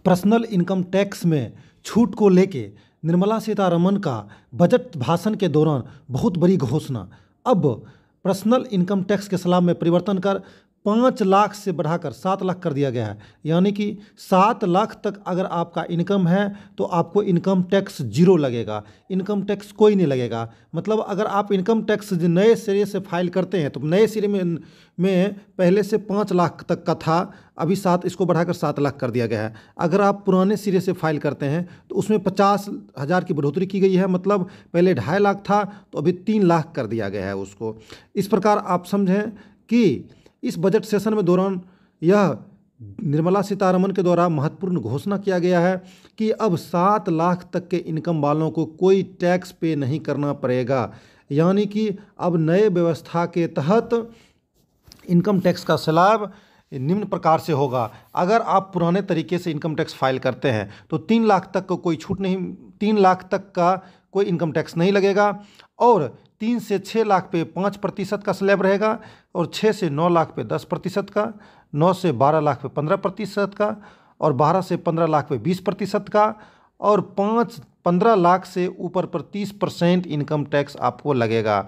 Personal income tax में छूट को लेके निर्मला सीतारमण का बजट भाषण के दौरान बहुत बड़ी घोषणा। अब पर्सनल इनकम टैक्स के स्लैब में परिवर्तन कर 5 लाख से बढ़ाकर 7 लाख कर दिया गया है। यानी कि 7 लाख तक अगर आपका इनकम है तो आपको इनकम टैक्स जीरो लगेगा, इनकम टैक्स कोई नहीं लगेगा। मतलब अगर आप इनकम टैक्स नए सिरे से फाइल करते हैं तो नए सिरे में पहले से 5 लाख तक का था, अभी इसको बढ़ाकर 7 लाख कर दिया गया है। अगर आप पुराने सिरे से फाइल करते हैं तो उसमें 50,000 की बढ़ोतरी की गई है। मतलब पहले 2.5 लाख था तो अभी 3 लाख कर दिया गया है उसको। इस प्रकार आप समझें कि इस बजट सेशन में दौरान यह निर्मला सीतारमण के द्वारा महत्वपूर्ण घोषणा किया गया है कि अब 7 लाख तक के इनकम वालों को कोई टैक्स पे नहीं करना पड़ेगा। यानी कि अब नए व्यवस्था के तहत इनकम टैक्स का स्लैब निम्न प्रकार से होगा। अगर आप पुराने तरीके से इनकम टैक्स फाइल करते हैं तो 3 लाख तक का कोई छूट नहीं, 3 लाख तक का कोई इनकम टैक्स नहीं लगेगा और 3 से 6 लाख पे 5% का स्लैब रहेगा और 6 से 9 लाख पे 10% का, 9 से 12 लाख पे 15% का और 12 से 15 लाख पे 20% का और 15 लाख से ऊपर पर 30% इनकम टैक्स आपको लगेगा।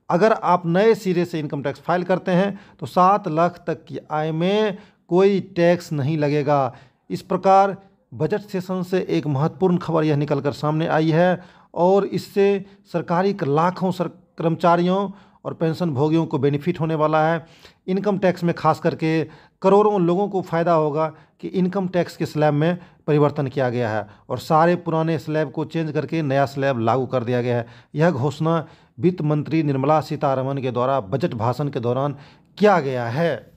अगर आप नए सिरे से इनकम टैक्स फाइल करते हैं तो 7 लाख तक की आय में कोई टैक्स नहीं लगेगा। इस प्रकार बजट सेशन से एक महत्वपूर्ण खबर यह निकलकर सामने आई है और इससे सरकारी लाखों कर्मचारियों और पेंशन भोगियों को बेनिफिट होने वाला है। इनकम टैक्स में खास करके करोड़ों लोगों को फ़ायदा होगा कि इनकम टैक्स के स्लैब में परिवर्तन किया गया है और सारे पुराने स्लैब को चेंज करके नया स्लैब लागू कर दिया गया है। यह घोषणा वित्त मंत्री निर्मला सीतारमण के द्वारा बजट भाषण के दौरान किया गया है।